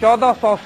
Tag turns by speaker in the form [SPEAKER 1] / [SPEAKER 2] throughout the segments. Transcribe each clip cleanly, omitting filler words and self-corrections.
[SPEAKER 1] 1400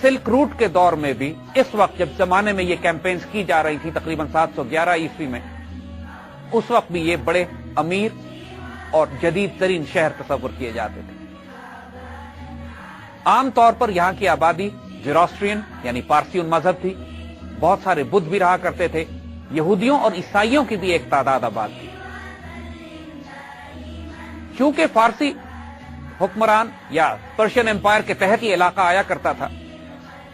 [SPEAKER 1] silk route کے دور میں بھی اس وقت جب زمانے میں یہ کیمپینز کی جا رہی تھی تقریباً 711 عیسوی میں، اس وقت بھی یہ بڑے امیر اور جدید ترین شہر تصور کیے جاتے تھے۔ عام طور پر یہاں کی آبادی زیروسٹرین یعنی پارسیون مذہب تھی، بہت سارے بدھ بھی رہا کرتے تھے، یہودیوں اور عیسائیوں کی بھی ایک تعداد آباد تھی۔ چونکہ فارسی حکمران یا پرشین امپائر کے تحت یہ علاقہ آیا کرتا تھا،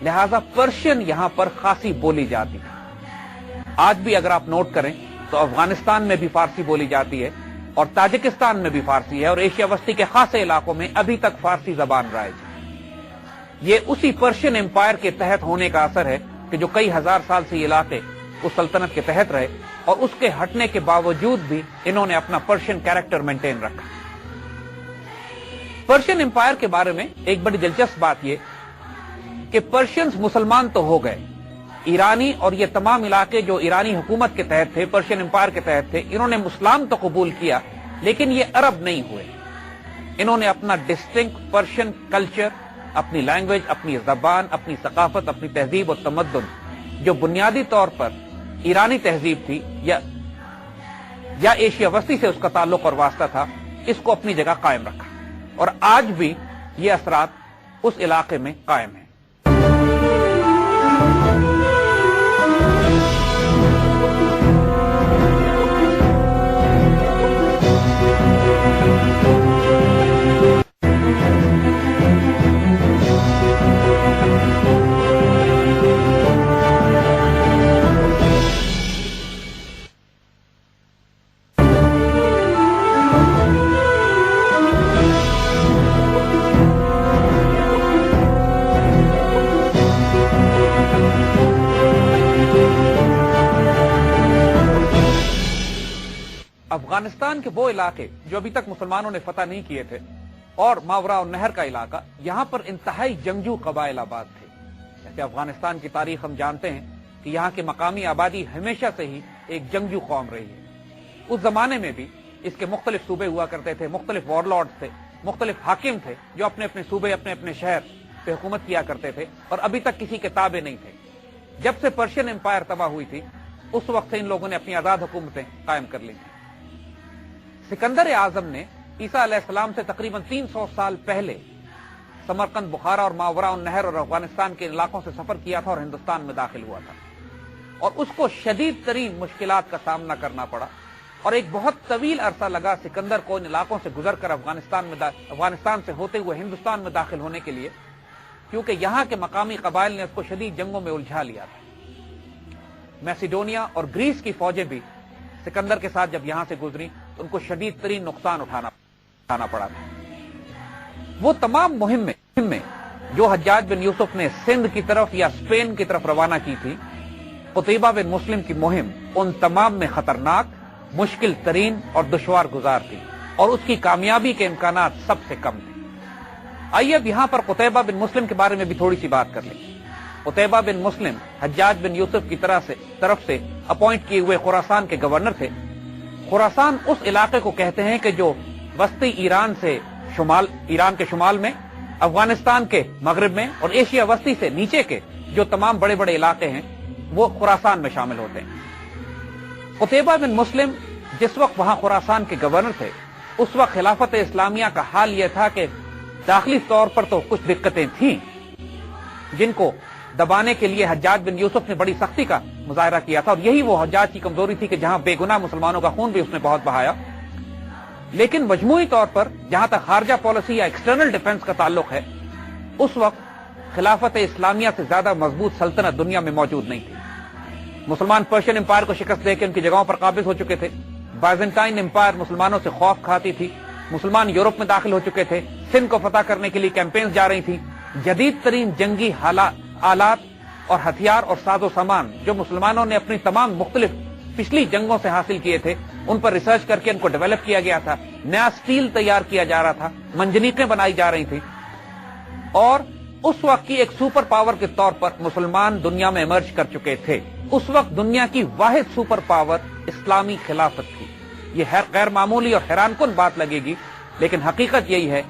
[SPEAKER 1] لہذا پرشین یہاں پر خاصی بولی جاتی تھی۔ آج بھی اگر آپ نوٹ کریں تو افغانستان میں بھی فارسی بولی جاتی ہے اور تاجکستان میں بھی فارسی ہے، اور ایشیا وسطی کے خاصے علاقوں میں ابھی تک فارسی زبان رائج ہے۔ یہ اسی پرشین امپائر کے تحت ہونے کا اثر ہے کہ جو کئی ہزار سال سے یہ علاقے اس سلطنت کے تحت رہے، اور اس کے ہٹنے کے باوجود بھی انہوں نے اپنا پرشین کیریکٹر مینٹین رکھا۔ پرشین امپائر کے بارے میں ایک بڑی دلچسپ بات یہ کہ پرشینز مسلمان تو ہو گئے، ایرانی اور یہ تمام علاقے جو ایرانی حکومت کے تحت تھے، پرشین امپائر کے تحت تھے، انہوں نے اسلام تو قبول کیا، لیکن یہ عرب نہیں ہوئے۔ انہوں نے اپنا ڈسٹنکٹ پرشین کلچر، اپنی لینگویج، اپنی زبان، اپنی ثقافت، اپنی تہذیب و تمدن جو بنیادی طور پر ایرانی تہذیب تھی یا ایشیا وسطی سے اس کا تعلق اور واسطہ تھا، اس کو اپنی جگہ قائم رکھا، اور آج بھی یہ اثرات اس علاقے میں قائم ہیں۔ افغانستان کے وہ علاقے جو ابھی تک مسلمانوں نے فتح نہیں کیے تھے اور ماوراء النہر کا علاقہ، یہاں پر انتہائی جنگجو قبائل آباد تھے۔ جیسے افغانستان کی تاریخ ہم جانتے ہیں کہ یہاں کی مقامی آبادی ہمیشہ سے ہی ایک جنگجو قوم رہی ہے۔ اس زمانے میں بھی اس کے مختلف صوبے ہوا کرتے تھے، مختلف وارلارڈز تھے، مختلف حاکم تھے جو اپنے اپنے صوبے، اپنے اپنے شہر پہ حکومت کیا کرتے تھے، اور ابھی تک کسی کے تابع نہیں تھے۔ جب سے پرشین امپائر تباہ ہوئی تھی، اس وقت سے ان لوگوں نے اپنی آزاد حکومتیں قائم کر لی تھیں۔ سکندر اعظم نے عیسیٰ علیہ السلام سے تقریباً 300 سال پہلے سمرقند، بخارا اور ماوراء النہر اور افغانستان کے علاقوں سے سفر کیا تھا اور ہندوستان میں داخل ہوا تھا، اور اس کو شدید ترین مشکلات کا سامنا کرنا پڑا، اور ایک بہت طویل عرصہ لگا سکندر کو ان علاقوں سے گزر کر افغانستان سے ہوتے ہوئے ہندوستان میں داخل ہونے کے لیے، کیونکہ یہاں کے مقامی قبائل نے اس کو شدید جنگوں میں الجھا لیا تھا۔ میسیڈونیا اور گریس کی فوجیں بھی سکندر کے ساتھ جب یہاں سے گزری تو ان کو شدید ترین نقصان اٹھانا پڑا تھا۔ وہ تمام مہمیں جو حجاج بن یوسف نے سندھ کی طرف یا اسپین کی طرف روانہ کی تھی، قتیبہ بن مسلم کی مہم ان تمام میں خطرناک، مشکل ترین اور دشوار گزار تھی، اور اس کی کامیابی کے امکانات سب سے کم تھے۔ آئیے اب یہاں پر قتیبہ بن مسلم کے بارے میں بھی تھوڑی سی بات کر لیں۔ قتیبہ بن مسلم حجاج بن یوسف کی طرف سے اپوائنٹ کیے ہوئے خراسان کے گورنر تھے۔ خراسان اس علاقے کو کہتے ہیں کہ جو وسطی ایران کے شمال میں، افغانستان کے مغرب میں، اور ایشیا وسطی سے نیچے کے جو تمام بڑے بڑے علاقے ہیں وہ خراسان میں شامل ہوتے ہیں۔ قتیبہ بن مسلم جس وقت وہاں خراسان کے گورنر تھے، اس وقت خلافت اسلامیہ کا حال یہ تھا کہ داخلی طور پر تو کچھ دقتیں تھیں جن کو دبانے کے لیے حجاج بن یوسف نے بڑی سختی کا مظاہرہ کیا تھا، اور یہی وہ حجاج کی کمزوری تھی کہ جہاں بے گناہ مسلمانوں کا خون بھی اس نے بہت بہایا۔ لیکن مجموعی طور پر جہاں تک خارجہ پالیسی یا ایکسٹرنل ڈیفنس کا تعلق ہے، اس وقت خلافت اسلامیہ سے زیادہ مضبوط سلطنت دنیا میں موجود نہیں تھی۔ مسلمان پرشین امپائر کو شکست دے کے ان کی جگہوں پر قابض ہو چکے تھے، بائزنٹائن امپائر مسلمانوں سے خوف کھاتی تھی، مسلمان یورپ میں داخل ہو چکے تھے، سندھ کو فتح کرنے کے لیے کیمپینز جا رہی تھیں، جدید ترین جنگی آلات اور ہتھیار اور ساز و سامان جو مسلمانوں نے اپنی تمام مختلف پچھلی جنگوں سے حاصل کیے تھے، ان پر ریسرچ کر کے ان کو ڈیولپ کیا گیا تھا، نیا سٹیل تیار کیا جا رہا تھا، منجنیقیں بنائی جا رہی تھیں، اور اس وقت کی ایک سپر پاور کے طور پر مسلمان دنیا میں ایمرج کر چکے تھے۔ اس وقت دنیا کی واحد سپر پاور اسلامی خلافت تھی۔ یہ غیر معمولی اور حیران کن بات لگے گی، لیکن حقیقت یہی ہے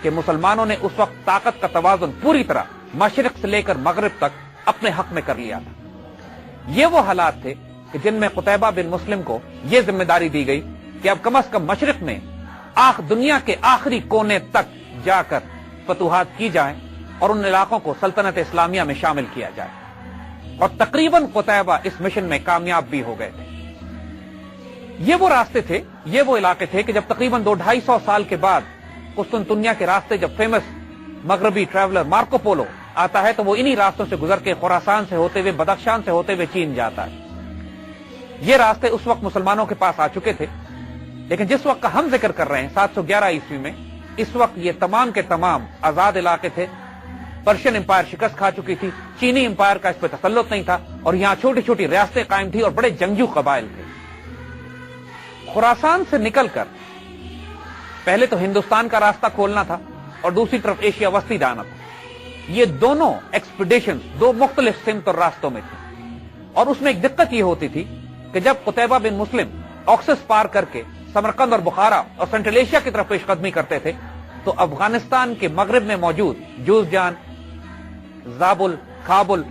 [SPEAKER 1] کہ مسلمانوں نے اس وقت طاقت کا توازن پوری طرح مشرق سے لے کر مغرب تک اپنے حق میں کر لیا تھا۔ یہ وہ حالات تھے کہ جن میں قتیبہ بن مسلم کو یہ ذمہ داری دی گئی کہ اب کم از کم مشرق میں دنیا کے آخری کونے تک جا کر فتوحات کی جائیں اور ان علاقوں کو سلطنت اسلامیہ میں شامل کیا جائے، اور تقریباً قتیبہ اس مشن میں کامیاب بھی ہو گئے تھے۔ یہ وہ راستے تھے، یہ وہ علاقے تھے کہ جب تقریباً 200-250 سال کے بعد قسطنطنیہ کے راستے جب فیمس مغربی ٹریولر مارکو پولو آتا ہے تو وہ انہی راستوں سے گزر کے خراسان سے ہوتے ہوئے بدخشان سے ہوتے ہوئے چین جاتا ہے۔ یہ راستے اس وقت مسلمانوں کے پاس آ چکے تھے، لیکن جس وقت کا ہم ذکر کر رہے ہیں 711 عیسوی میں، اس وقت یہ تمام کے تمام آزاد علاقے تھے۔ پرشین امپائر شکست کھا چکی تھی، چینی امپائر کا اس پہ تسلط نہیں تھا، اور یہاں چھوٹی چھوٹی ریاستیں قائم تھی اور بڑے جنگجو قبائل تھے۔ خراسان سے نکل کر پہلے تو ہندوستان کا راستہ کھولنا تھا اور دوسری طرف ایشیا وسطی جانا تھا۔ یہ دونوں ایکسپیڈیشن دو مختلف سمت اور راستوں میں تھی، اور اس میں ایک دقت یہ ہوتی تھی کہ جب قتیبہ بن مسلم آکسس پار کر کے سمرقند اور بخارا اور سینٹرل ایشیا کی طرف پیش قدمی کرتے تھے تو افغانستان کے مغرب میں موجود جوزجان، زابل، کابل،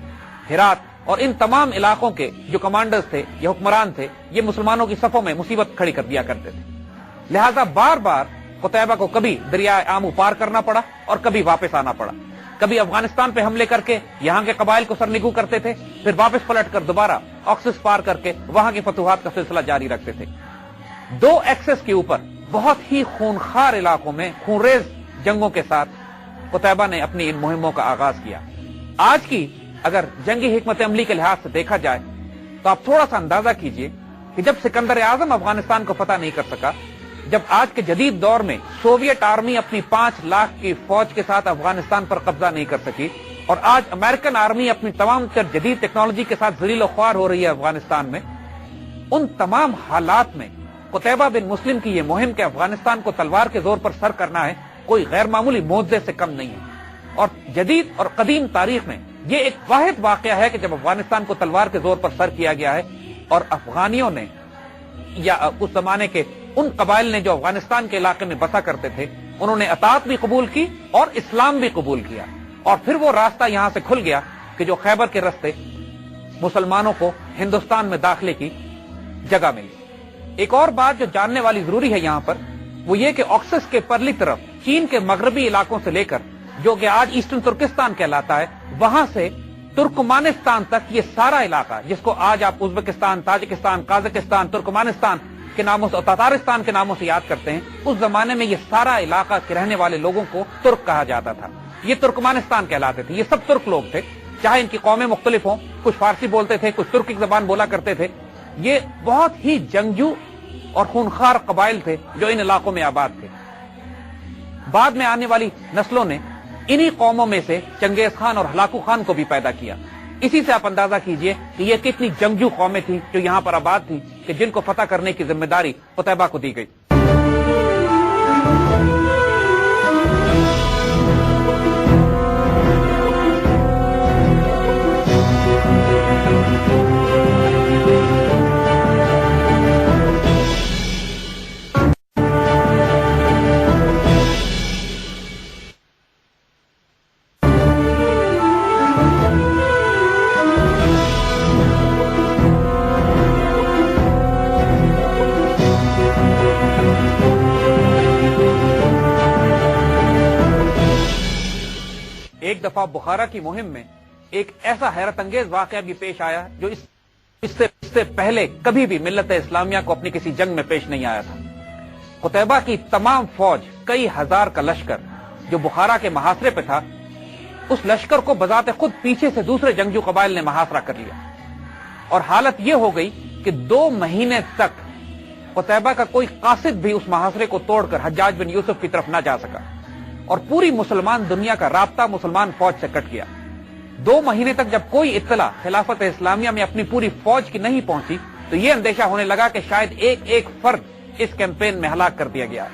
[SPEAKER 1] ہرات اور ان تمام علاقوں کے جو کمانڈرز تھے یا حکمران تھے، یہ مسلمانوں کی صفوں میں مصیبت کھڑی کر دیا کرتے تھے۔ لہذا بار بار قتیبہ کو کبھی دریائے آمو پار کرنا پڑا اور کبھی واپس آنا پڑا۔ کبھی افغانستان پہ حملے کر کے یہاں کے قبائل کو سرنگو کرتے تھے، پھر واپس پلٹ کر دوبارہ آکسس پار کر کے وہاں کی فتوحات کا سلسلہ جاری رکھتے تھے۔ دو ایکسس کے اوپر بہت ہی خونخوار علاقوں میں خونریز جنگوں کے ساتھ قتیبہ نے اپنی ان مہموں کا آغاز کیا۔ آج کی اگر جنگی حکمت عملی کے لحاظ سے دیکھا جائے تو آپ تھوڑا سا اندازہ کیجئے کہ جب سکندر اعظم افغانستان کو فتح نہیں کر سکا، جب آج کے جدید دور میں سوویت آرمی اپنی 5 لاکھ کی فوج کے ساتھ افغانستان پر قبضہ نہیں کر سکی، اور آج امریکن آرمی اپنی تمام تر جدید ٹیکنالوجی کے ساتھ ذلیل و خوار ہو رہی ہے افغانستان میں، ان تمام حالات میں قتیبہ بن مسلم کی یہ مہم کہ افغانستان کو تلوار کے زور پر سر کرنا ہے کوئی غیر معمولی معجزے سے کم نہیں ہے۔ اور جدید اور قدیم تاریخ میں یہ ایک واحد واقعہ ہے کہ جب افغانستان کو تلوار کے زور پر سر کیا گیا ہے اور افغانیوں نے یا اس زمانے کے ان قبائل نے جو افغانستان کے علاقے میں بسا کرتے تھے، انہوں نے اطاعت بھی قبول کی اور اسلام بھی قبول کیا، اور پھر وہ راستہ یہاں سے کھل گیا کہ جو خیبر کے راستے مسلمانوں کو ہندوستان میں داخلے کی جگہ ملی۔ ایک اور بات جو جاننے والی ضروری ہے یہاں پر وہ یہ کہ آکسس کے پرلی طرف چین کے مغربی علاقوں سے لے کر جو کہ آج ایسٹرن ترکستان کہلاتا ہے، وہاں سے ترکمانستان تک یہ سارا علاقہ جس کو آج آپ ازبکستان، تاجکستان، قازقستان، ترکمانستان کے ناموں سے اور تاتارستان کے ناموں سے یاد کرتے ہیں، اس زمانے میں یہ سارا علاقہ کے رہنے والے لوگوں کو ترک کہا جاتا تھا۔ یہ ترکمانستان کہلاتے تھے، یہ سب ترک لوگ تھے، چاہے ان کی قومیں مختلف ہوں، کچھ فارسی بولتے تھے، کچھ ترکی زبان بولا کرتے تھے۔ یہ بہت ہی جنگجو اور خونخوار قبائل تھے جو ان علاقوں میں آباد تھے۔ بعد میں آنے والی نسلوں نے انہی قوموں میں سے چنگیز خان اور ہلاکو خان کو بھی پیدا کیا۔ اسی سے آپ اندازہ کیجئے کہ یہ کتنی جنگجو قومیں تھیں جو یہاں پر آباد تھیں کہ جن کو فتح کرنے کی ذمہ داری قتیبہ کو دی گئی۔ ایک دفعہ بخارا کی مہم میں ایک ایسا حیرت انگیز واقعہ بھی پیش آیا جو اس سے پہلے کبھی بھی ملت اسلامیہ کو اپنی کسی جنگ میں پیش نہیں آیا تھا۔ قتیبہ کی تمام فوج، کئی ہزار کا لشکر جو بخارا کے محاصرے پہ تھا، اس لشکر کو بذات خود پیچھے سے دوسرے جنگجو قبائل نے محاصرہ کر لیا، اور حالت یہ ہو گئی کہ 2 مہینے تک قتیبہ کا کوئی قاصد بھی اس محاصرے کو توڑ کر حجاج بن یوسف کی طرف نہ جا سکا، اور پوری مسلمان دنیا کا رابطہ مسلمان فوج سے کٹ گیا۔ 2 مہینے تک جب کوئی اطلاع خلافت اسلامیہ میں اپنی پوری فوج کی نہیں پہنچی تو یہ اندیشہ ہونے لگا کہ شاید ایک فرد اس کیمپین میں ہلاک کر دیا گیا۔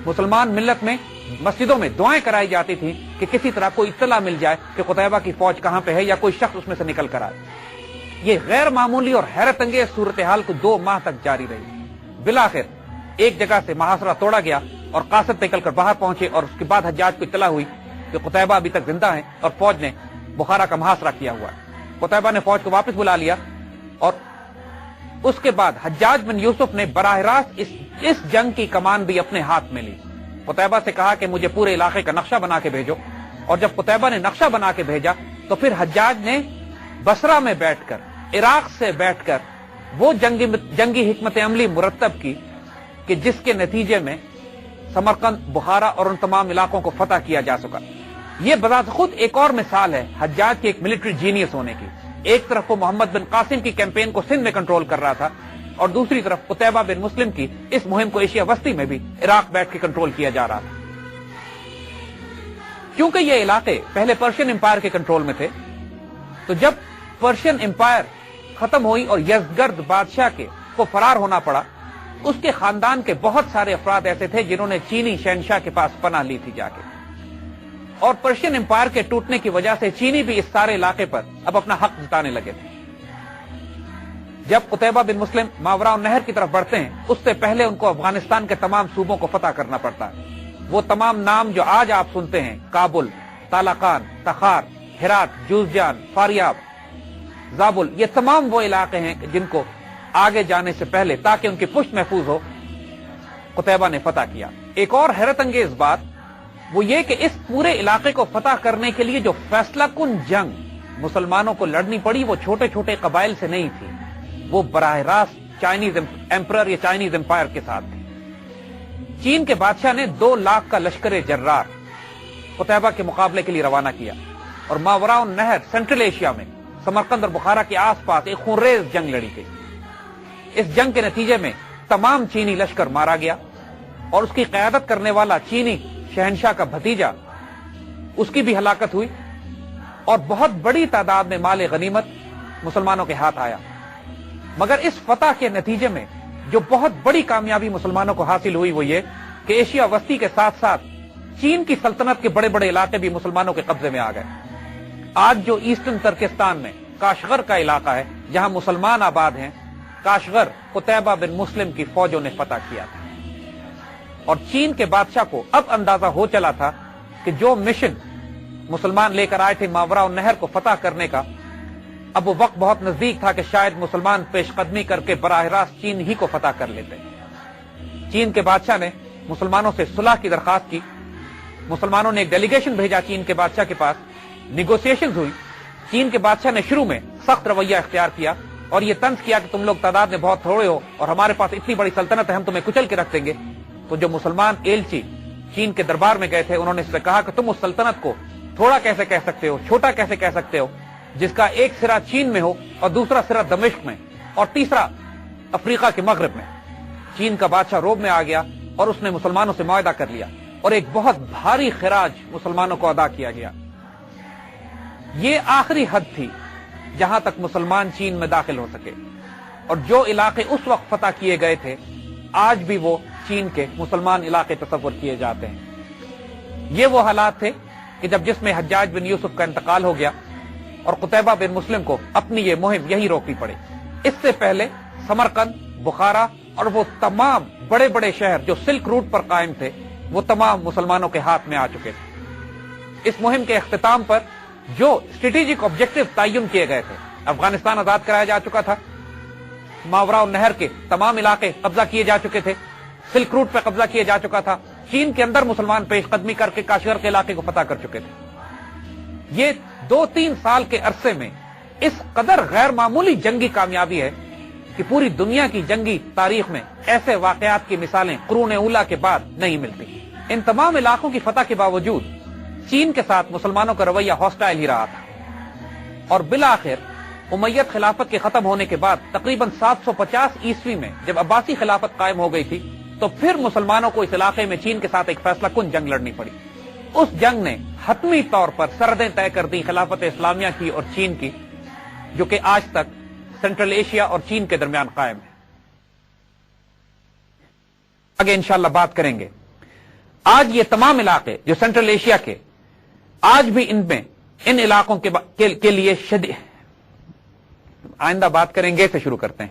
[SPEAKER 1] مسلمان ملت میں مسجدوں میں دعائیں کرائی جاتی تھیں کہ کسی طرح کوئی اطلاع مل جائے کہ قتیبہ کی فوج کہاں پہ ہے یا کوئی شخص اس میں سے نکل کر آئے۔ یہ غیر معمولی اور حیرت انگیز صورتحال کو 2 ماہ تک جاری رہی۔ بالآخر ایک جگہ سے محاصرہ توڑا گیا اور قاصد نکل کر باہر پہنچے، اور اس کے بعد حجاج کو اطلاع ہوئی کہ قتیبہ ابھی تک زندہ ہیں اور فوج نے بخارا کا محاصرہ کیا ہوا ہے۔ قتیبہ نے فوج کو واپس بلا لیا، اور اس کے بعد حجاج بن یوسف نے براہ راست اس جنگ کی کمان بھی اپنے ہاتھ میں لی۔ قتیبہ سے کہا کہ مجھے پورے علاقے کا نقشہ بنا کے بھیجو، اور جب قتیبہ نے نقشہ بنا کے بھیجا تو پھر حجاج نے بصرہ میں بیٹھ کر، عراق سے بیٹھ کر وہ جنگی حکمت عملی مرتب کی کہ جس کے نتیجے میں سمرقند، بخارا اور ان تمام علاقوں کو فتح کیا جا سکا۔ یہ بذات خود ایک اور مثال ہے حجاج کے ایک ملٹری جینیس ہونے کی۔ ایک طرف وہ محمد بن قاسم کی کیمپین کو سندھ میں کنٹرول کر رہا تھا، اور دوسری طرف قتیبہ بن مسلم کی اس مہم کو ایشیا وسطی میں بھی عراق بیٹھ کے کنٹرول کیا جا رہا تھا۔ کیونکہ یہ علاقے پہلے پرشین امپائر کے کنٹرول میں تھے، تو جب پرشین امپائر ختم ہوئی اور یزدگرد بادشاہ کو فرار ہونا پڑا، اس کے خاندان کے بہت سارے افراد ایسے تھے جنہوں نے چینی شہنشاہ کے پاس پناہ لی تھی جا کے، اور پرشین امپائر کے ٹوٹنے کی وجہ سے چینی بھی اس سارے علاقے پر اب اپنا حق جتانے لگے تھے۔ جب قتیبہ بن مسلم ماوراء النہر کی طرف بڑھتے ہیں، اس سے پہلے ان کو افغانستان کے تمام صوبوں کو فتح کرنا پڑتا ہے۔ وہ تمام نام جو آج آپ سنتے ہیں، کابل، تالاقان، تخار، ہرات، جوزجان، فاریاب، زابل، یہ تمام وہ علاقے ہیں جن کو آگے جانے سے پہلے تاکہ ان کی پشت محفوظ ہو قتیبہ نے فتح کیا۔ ایک اور حیرت انگیز بات وہ یہ کہ اس پورے علاقے کو فتح کرنے کے لیے جو فیصلہ کن جنگ مسلمانوں کو لڑنی پڑی وہ چھوٹے چھوٹے قبائل سے نہیں تھی، وہ براہ راست چائنیز ایمپرر یا چائنیز امپائر کے ساتھ تھی۔ چین کے بادشاہ نے 2 لاکھ کا لشکر جرار قتیبہ کے مقابلے کے لیے روانہ کیا، اور ماوراء النہر سینٹرل ایشیا میں سمرقند اور بخارا کے آس پاس ایک خونریز جنگ لڑی گئی۔ اس جنگ کے نتیجے میں تمام چینی لشکر مارا گیا، اور اس کی قیادت کرنے والا چینی شہنشاہ کا بھتیجا، اس کی بھی ہلاکت ہوئی، اور بہت بڑی تعداد میں مال غنیمت مسلمانوں کے ہاتھ آیا۔ مگر اس فتح کے نتیجے میں جو بہت بڑی کامیابی مسلمانوں کو حاصل ہوئی وہ یہ کہ ایشیا وسطی کے ساتھ ساتھ چین کی سلطنت کے بڑے بڑے علاقے بھی مسلمانوں کے قبضے میں آ گئے۔ آج جو ایسٹرن ترکستان میں کاشغر کا علاقہ ہے جہاں مسلمان آباد ہیں، کاشغر قتیبہ بن مسلم کی فوجوں نے فتح کیا تھا، اور چین کے بادشاہ کو اب اندازہ ہو چلا تھا کہ جو مشن مسلمان لے کر آئے تھے ماوراء النہر کو فتح کرنے کا، اب وہ وقت بہت نزدیک تھا کہ شاید مسلمان پیش قدمی کر کے براہ راست چین ہی کو فتح کر لیتے۔ چین کے بادشاہ نے مسلمانوں سے صلح کی درخواست کی، مسلمانوں نے ایک ڈیلیگیشن بھیجا چین کے بادشاہ کے پاس، نیگوسیشنز ہوئی۔ چین کے بادشاہ نے شروع میں سخت رویہ اختیار کیا اور یہ طنز کیا کہ تم لوگ تعداد میں بہت تھوڑے ہو اور ہمارے پاس اتنی بڑی سلطنت ہے، ہم تمہیں کچل کے رکھ دیں گے۔ تو جو مسلمان ایلچی چین کے دربار میں گئے تھے انہوں نے اس سے کہا کہ تم اس سلطنت کو تھوڑا کیسے کہہ سکتے ہو، چھوٹا کیسے کہہ سکتے ہو، جس کا ایک سرا چین میں ہو اور دوسرا سرا دمشق میں اور تیسرا افریقہ کے مغرب میں۔ چین کا بادشاہ روب میں آ گیا اور اس نے مسلمانوں سے معاہدہ کر لیا، اور ایک بہت بھاری خراج مسلمانوں کو ادا کیا گیا۔ یہ آخری حد تھی جہاں تک مسلمان چین میں داخل ہو سکے، اور جو علاقے اس وقت فتح کیے گئے تھے آج بھی وہ چین کے مسلمان علاقے تصور کیے جاتے ہیں۔ یہ وہ حالات تھے کہ جب جس میں حجاج بن یوسف کا انتقال ہو گیا اور قتیبہ بن مسلم کو اپنی یہ مہم یہی روکنی پڑی۔ اس سے پہلے سمرقند، بخارا اور وہ تمام بڑے بڑے شہر جو سلک روٹ پر قائم تھے وہ تمام مسلمانوں کے ہاتھ میں آ چکے تھے۔ اس مہم کے اختتام پر جو اسٹریٹجک آبجیکٹو تعین کیے گئے تھے، افغانستان آزاد کرایا جا چکا تھا، ماوراء النہر کے تمام علاقے قبضہ کیے جا چکے تھے، سلک روٹ پہ قبضہ کیا جا چکا تھا، چین کے اندر مسلمان پیش قدمی کر کے کاشغر کے علاقے کو فتح کر چکے تھے۔ یہ 2-3 سال کے عرصے میں اس قدر غیر معمولی جنگی کامیابی ہے کہ پوری دنیا کی جنگی تاریخ میں ایسے واقعات کی مثالیں قرون اولیٰ کے بعد نہیں ملتی۔ ان تمام علاقوں کی فتح کے باوجود چین کے ساتھ مسلمانوں کا رویہ ہاسٹائل ہی رہا تھا، اور بالآخر امیت خلافت کے ختم ہونے کے بعد تقریباً 750 عیسوی میں جب عباسی خلافت قائم ہو گئی تھی تو پھر مسلمانوں کو اس علاقے میں چین کے ساتھ ایک فیصلہ کن جنگ لڑنی پڑی۔ اس جنگ نے حتمی طور پر سرحدیں طے کر دی خلافت اسلامیہ کی اور چین کی، جو کہ آج تک سینٹرل ایشیا اور چین کے درمیان قائم ہے۔ آگے انشاءاللہ بات کریں گے۔ آج یہ تمام علاقے جو سینٹرل ایشیا کے، آج بھی ان میں ان علاقوں کے لیے آئندہ بات کریں گے سے شروع کرتے ہیں۔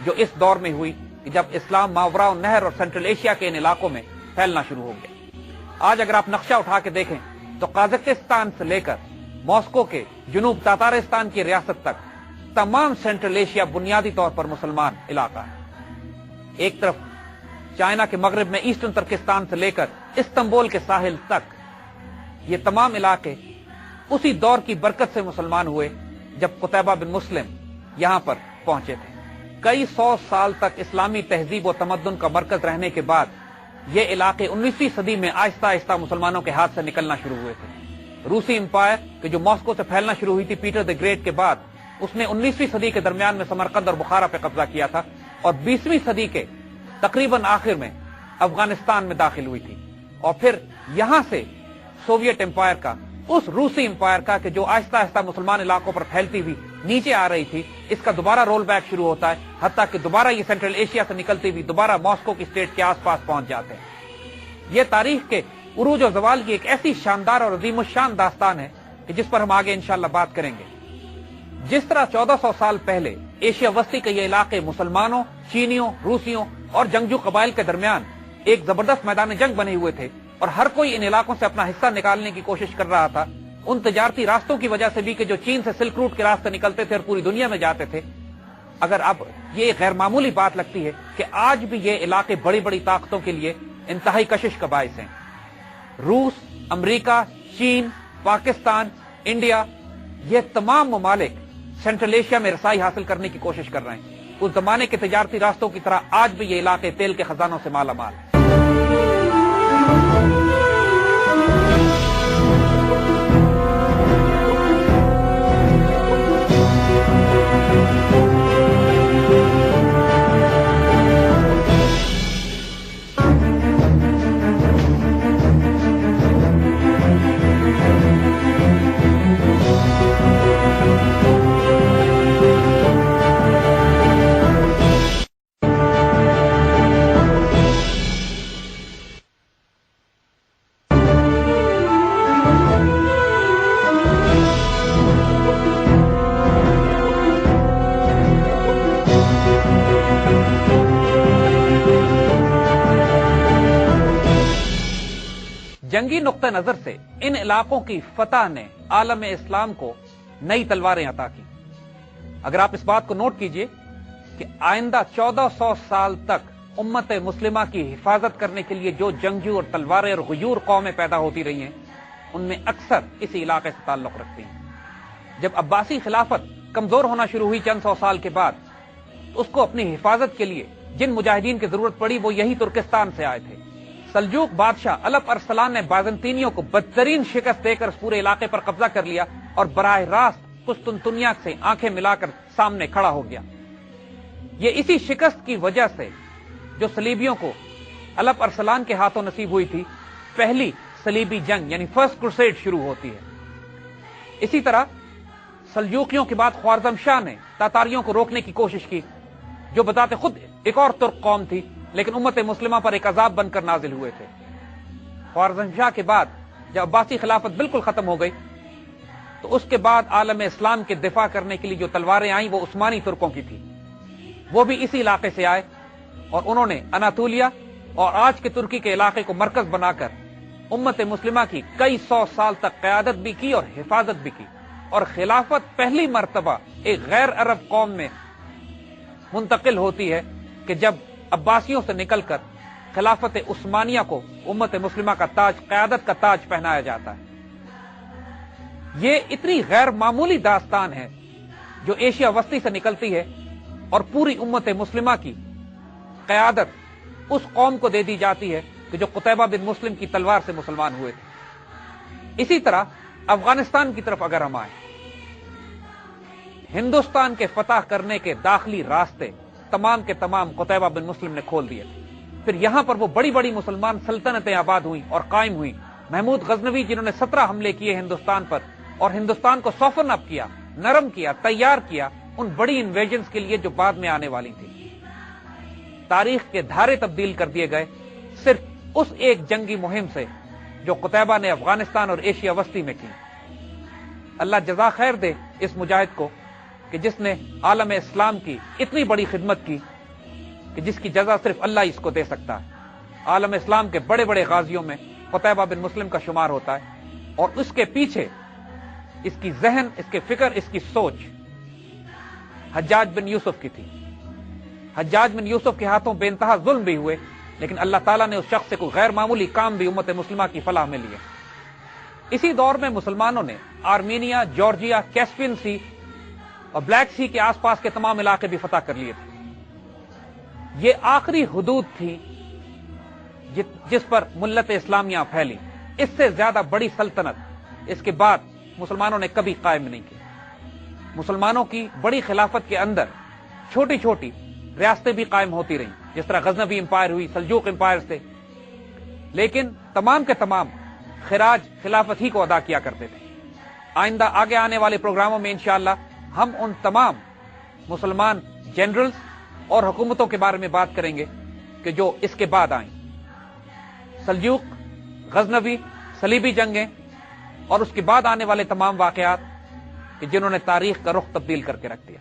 [SPEAKER 1] جو اس دور میں ہوئی کہ جب اسلام ماوراء النہر اور سینٹرل ایشیا کے ان علاقوں میں پھیلنا شروع ہو گیا۔ آج اگر آپ نقشہ اٹھا کے دیکھیں تو قازقستان سے لے کر ماسکو کے جنوب تاتارستان کی ریاست تک تمام سینٹرل ایشیا بنیادی طور پر مسلمان علاقہ ہے۔ ایک طرف چائنا کے مغرب میں ایسٹرن ترکستان سے لے کر استنبول کے ساحل تک یہ تمام علاقے اسی دور کی برکت سے مسلمان ہوئے جب قتیبہ بن مسلم یہاں پر پہنچے تھے۔ کئی سو سال تک اسلامی تہذیب و تمدن کا مرکز رہنے کے بعد یہ علاقے 19ویں صدی میں آہستہ آہستہ مسلمانوں کے ہاتھ سے نکلنا شروع ہوئے تھے۔ روسی امپائر کہ جو ماسکو سے پھیلنا شروع ہوئی تھی پیٹر دی گریٹ کے بعد، اس نے 19ویں صدی کے درمیان میں سمرقند اور بخارا پہ قبضہ کیا تھا اور 20ویں صدی کے تقریباً آخر میں افغانستان میں داخل ہوئی تھی، اور پھر یہاں سے سوویت امپائر کا، اس روسی امپائر کا کہ جو آہستہ آہستہ مسلمان علاقوں پر پھیلتی ہوئی نیچے آ رہی تھی، اس کا دوبارہ رول بیک شروع ہوتا ہے، حتیٰ کہ دوبارہ یہ سینٹرل ایشیا سے نکلتی ہوئی دوبارہ ماسکو کی اسٹیٹ کے آس پاس پہنچ جاتے ہیں۔ یہ تاریخ کے عروج و زوال کی ایک ایسی شاندار اور عظیم الشان داستان ہے کہ جس پر ہم آگے انشاءاللہ بات کریں گے۔ جس طرح 1400 سال پہلے ایشیا وسطی کے یہ علاقے مسلمانوں، چینیوں، روسیوں اور جنگجو قبائل کے درمیان ایک زبردست میدان جنگ بنے ہوئے تھے اور ہر کوئی ان علاقوں سے اپنا حصہ نکالنے کی کوشش کر رہا تھا، ان تجارتی راستوں کی وجہ سے بھی کہ جو چین سے سلک روٹ کے راستے نکلتے تھے اور پوری دنیا میں جاتے تھے، اگر اب یہ غیر معمولی بات لگتی ہے کہ آج بھی یہ علاقے بڑی بڑی طاقتوں کے لیے انتہائی کشش کا باعث ہیں۔ روس، امریکہ، چین، پاکستان، انڈیا، یہ تمام ممالک سینٹرل ایشیا میں رسائی حاصل کرنے کی کوشش کر رہے ہیں۔ اس زمانے کے تجارتی راستوں کی طرح آج بھی یہ علاقے تیل کے خزانوں سے مالا مال ہیں۔ جنگی نقطہ نظر سے ان علاقوں کی فتح نے عالم اسلام کو نئی تلواریں عطا کی۔ اگر آپ اس بات کو نوٹ کیجئے کہ آئندہ 1400 سال تک امت مسلمہ کی حفاظت کرنے کے لیے جو جنگجو اور تلواریں اور غیور قومیں پیدا ہوتی رہی ہیں، ان میں اکثر اسی علاقے سے تعلق رکھتی ہیں۔ جب عباسی خلافت کمزور ہونا شروع ہوئی چند سو سال کے بعد، اس کو اپنی حفاظت کے لیے جن مجاہدین کی ضرورت پڑی وہ یہی ترکستان سے آئے تھے۔ سلجوق بادشاہ الپ ارسلان نے بازنطینیوں کو بدترین شکست دے کر اس پورے علاقے پر قبضہ کر لیا اور براہ راست قسطنطنیہ سے آنکھیں ملا کر سامنے کھڑا ہو گیا۔ یہ اسی شکست کی وجہ سے جو صلیبیوں کو الپ ارسلان کے ہاتھوں نصیب ہوئی تھی، پہلی صلیبی جنگ یعنی فرسٹ کروسیڈ شروع ہوتی ہے۔ اسی طرح سلجوقیوں کے بعد خوارزم شاہ نے تاتاریوں کو روکنے کی کوشش کی، جو بذات خود ایک اور ترک قوم تھی لیکن امت مسلمہ پر ایک عذاب بن کر نازل ہوئے تھے۔ خوارزم شاہ کے بعد جب عباسی خلافت بالکل ختم ہو گئی تو اس کے بعد عالم اسلام کے دفاع کرنے کے لیے جو تلواریں آئیں وہ عثمانی ترکوں کی تھی۔ وہ بھی اسی علاقے سے آئے اور انہوں نے اناطولیہ اور آج کے ترکی کے علاقے کو مرکز بنا کر امت مسلمہ کی کئی سو سال تک قیادت بھی کی اور حفاظت بھی کی، اور خلافت پہلی مرتبہ ایک غیر عرب قوم میں منتقل ہوتی ہے کہ جب عباسیوں سے نکل کر خلافت عثمانیہ کو امت مسلمہ کا تاج، قیادت کا تاج پہنایا جاتا ہے۔ یہ اتنی غیر معمولی داستان ہے جو ایشیا وسطی سے نکلتی ہے اور پوری امت مسلمہ کی قیادت اس قوم کو دے دی جاتی ہے کہ جو قتیبہ بن مسلم کی تلوار سے مسلمان ہوئے تھے۔ اسی طرح افغانستان کی طرف اگر ہم آئیں، ہندوستان کے فتح کرنے کے داخلی راستے تمام کے تمام قتیبہ بن مسلم نے کھول دیے تھے۔ پھر یہاں پر وہ بڑی بڑی مسلمان سلطنتیں آباد ہوئیں اور قائم ہوئیں۔ محمود غزنوی جنہوں نے 17 حملے کیے ہندوستان پر اور ہندوستان کو سوفن اپ کیا، نرم کیا، تیار کیا ان بڑی انویژنز کے لیے جو بعد میں آنے والی تھی۔ تاریخ کے دھارے تبدیل کر دیے گئے صرف اس ایک جنگی مہم سے جو قتیبہ نے افغانستان اور ایشیا وسطی میں کی۔ اللہ جزا خیر دے اس مجاہد کو کہ کہ جس نے عالم اسلام کی اتنی بڑی خدمت کی کہ جس کی جزا صرف اللہ ہی اس کو دے سکتا ہے. عالم اسلام کے بڑے بڑے غازیوں میں قتیبہ بن مسلم کا شمار ہوتا ہے، اور اس کے پیچھے اس کی ذہن، اس کے فکر، اس کی سوچ حجاج بن یوسف کی تھی. حجاج بن یوسف کے ہاتھوں بے انتہا ظلم بھی ہوئے، لیکن اللہ تعالیٰ نے اس شخص سے کوئی غیر معمولی کام بھی امت مسلمہ کی فلاح میں لیے. اسی دور میں مسلمانوں نے آرمینیا، جارجیا، کیسپین سی اور بلیک سی کے آس پاس کے تمام علاقے بھی فتح کر لیے تھے. یہ آخری حدود تھی جس پر ملت اسلامیہ پھیلی. اس سے زیادہ بڑی سلطنت اس کے بعد مسلمانوں نے کبھی قائم نہیں کی. مسلمانوں کی بڑی خلافت کے اندر چھوٹی چھوٹی ریاستیں بھی قائم ہوتی رہیں، جس طرح غزنوی امپائر ہوئی، سلجوق امپائر سے، لیکن تمام کے تمام خراج خلافت ہی کو ادا کیا کرتے تھے. آئندہ آگے آنے والے پروگراموں میں انشاءاللہ ہم ان تمام مسلمان جنرلز اور حکومتوں کے بارے میں بات کریں گے کہ جو اس کے بعد آئیں. سلجوق، غزنوی، صلیبی جنگیں اور اس کے بعد آنے والے تمام واقعات کہ جنہوں نے تاریخ کا رخ تبدیل کر کے رکھ دیا.